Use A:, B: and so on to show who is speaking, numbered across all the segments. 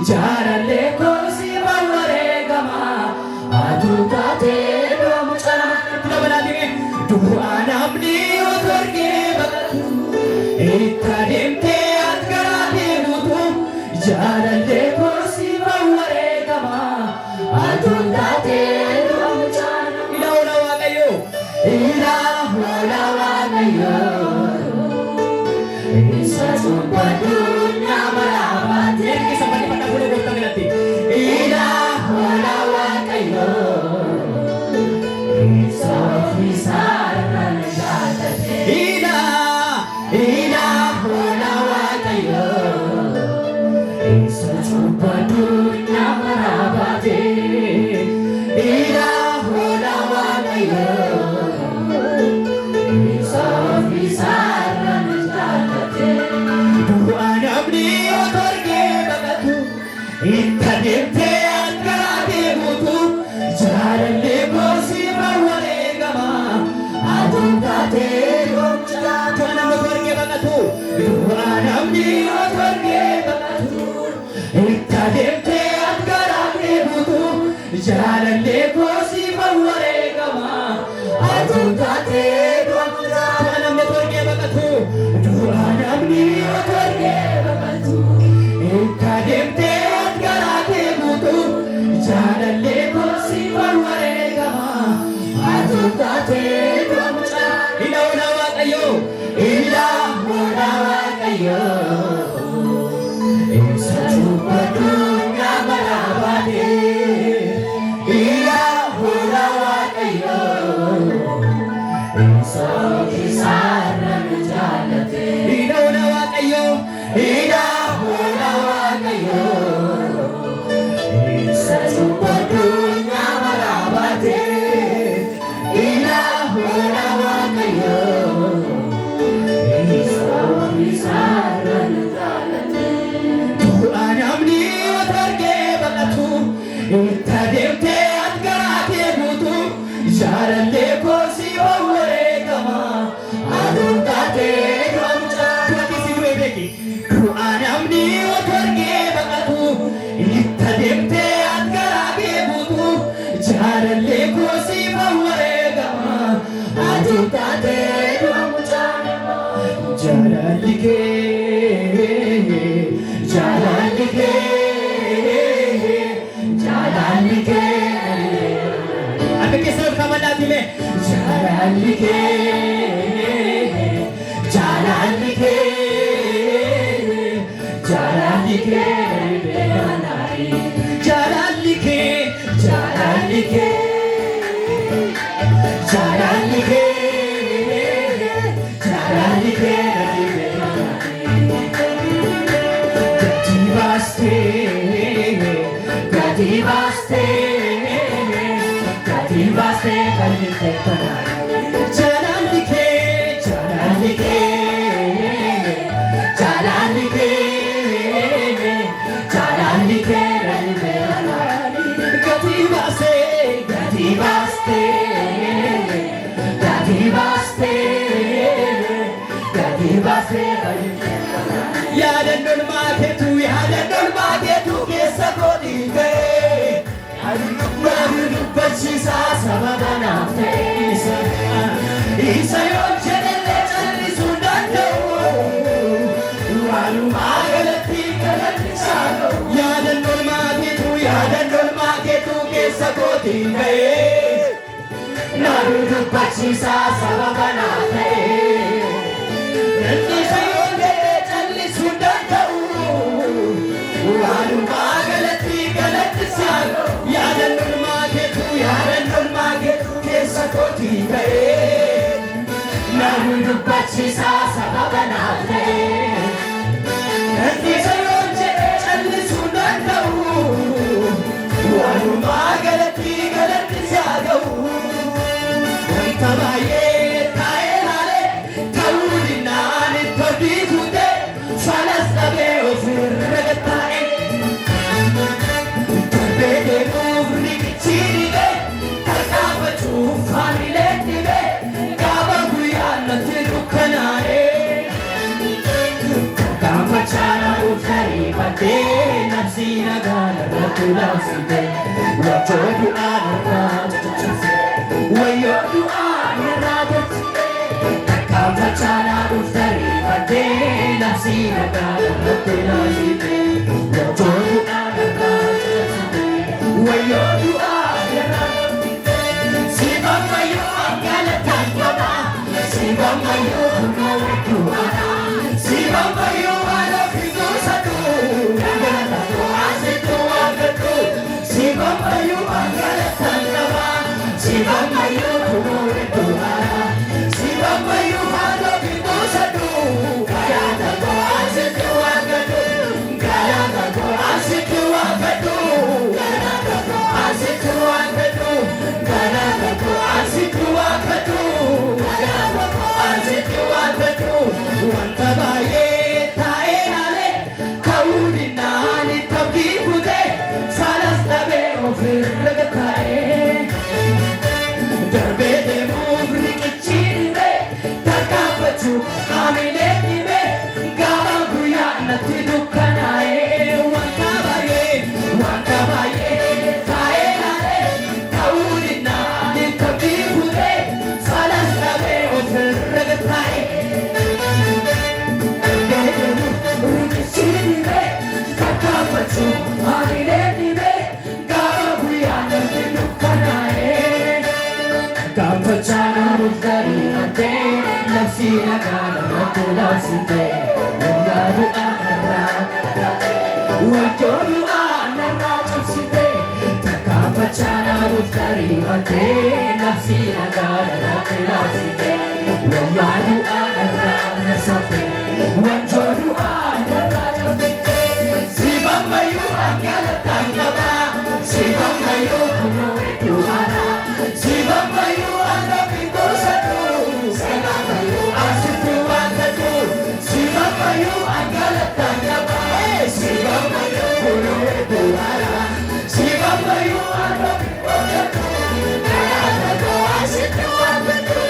A: jaalalle kosi bawareegama aduu taatee doomu cala dabalatee du'aa namni otorgee baqatu itti adeemtee atgaraa deemuutu jaalalle kosi bawareegama aduu taatee doomu cala ilaawla waaqayyo ilaawla waaqayyo isa subbaddunya maraabate sampai pada bulu bulu nanti ilaawla waaqayyo isa fisarran jaalate ilaawla waaqayyo isa subbaddunya maraabate ilaawla waaqayyo isa fisarran itti adeemtee atgaraa deemuutu jaalalle kosi bawareegama aduu taatee doomu cala namni otorgee baqatu du'aa namni otorgee baqatu itti adeemtee atgaraa deemuutu jaalalle kosi bawareegama aduu taatee doomu cala namni otorgee baqatu du'aa namni otorgee baqatu itti adeemtee jaalalle kosi bawareegama aduu taatee doomu cala ilaawla waaqayyo ilaawla waaqayyo isa subbaddunya maraabate ilaawla waaqayyo isa fisarran jaalate ilaawla waaqayyo ilaawla waaqayyo subbaddunya maraabate ilaawla waaqayyo isa fisarran jaalate du'aa namni otorgee baqatu itti adeemtee atgaraa deemuutu jaalalle kosi bawareegama aduu taatee doomu cala du'aa namni otorgee baqatu itti adeemtee jaalalle kosi bawareegama aduu taatee doomu cala jaalalli kee jaalalli kee jaalalli kee akka keessa kamalaatime jaalalli kee jaalalli kee jaalalli kee jaalalli kee jaalalli kee jaalalli kee jaalalli kee gadi baastee gadi baastee gadi baastee qalbii teektanaa jaalalli kee jaalalli kee jaalalli kee jaalalli kee yaadannoo maakeetu keessa godhii ga'ee barii dubbachiisaa sababa naaf ta'e isa yoo jedhallee callisuu danda'u walumaa galatti galannisaa ta'u yaadannoo maakeetu keessa godhii ga'ee barii dubbachiisaa sababa naaf ta'e isa yoo callisuu danda'u walumaa galatti galannisaa ta'u yaadannoo maakeetu keessa godhii ga'ee barii dubbachiisaa sababa naaf ta'e isa yoo callisuu danda'u walumaa galatti galannisaa ta'u wanta baay'ee taa'ee laalee ta'uu dinnaan itti abdii kuutee falas dhabee ofirra gattaa'e darbee deemuuf riqichi dhibee tarkaanfachuuf faamilee dhibee gaafa guyyaan natti dukkanaa'e tarkaanfachaa namuuf tarii baddee Nafsina gana ratula sinte Wajo dua narajatse Wayo dua narajatse Takka chana ustari pade Nafsina gana ratula sinte Wajo dua narajatse Wayo dua narajatse Sibam mayo angala takwa Sibam mayo kuno kuana Sibam mayo ala figo satu Sibam mayo angala takwa Sibam mayo kuno kuana Sibam mayo ala figo satu Gaya dago asitu agadu Gaya dago asitu agadu Gaya dago asitu agadu Gaya dago asitu agadu Gaya dago asitu agadu Wanta baye tae nale kaudi nani tabi bude salas tabe ofir lagatae darbe de mugri kichire takapachu amile dibe gama guya nati dukanae wanta baye tae nale kaudi nani tabi bude salas tabe ofir lagatae Nafsina gana ratula sinte Wajo dua narajatse Takka pachana ustari ante Nafsina gana ratula sinte Wajo dua narajatse Wajo dua narajatse Sibam mayo angala takwa Sibam mayo kuno kuana Sibam mayo ala figo satu Sibam mayo asitu agadu Sibam mayo angala takwa Sibam mayo kuno kuana Sibam mayo ala figo satu Gaya dago asitu agadu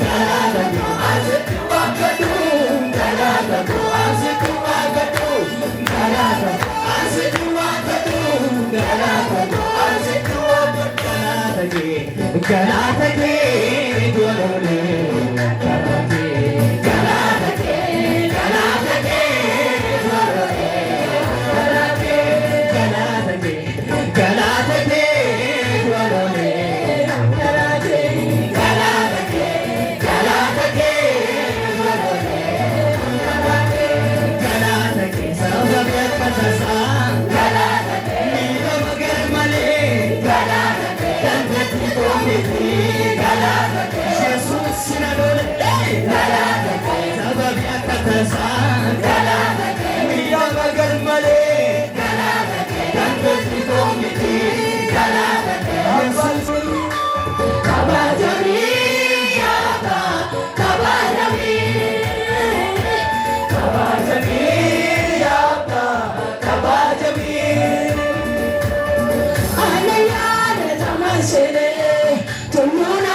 A: Gaya dago asitu agadu Gaya dago asitu agadu Gaya dago asitu agadu Gaya dago asitu agadu Galatake dwalole Galatake dwalole Galatake dwalole Galatake sabab patasa Galatake nido magar male Galatake tanti komiti Galatake Jesus sinadole Galatake sabab patasa Galatake nido magar male Galatake tanti komiti Galatake Jesus kabajami yata kabajami kabajami yata kabajami Alayane tamashere tumuna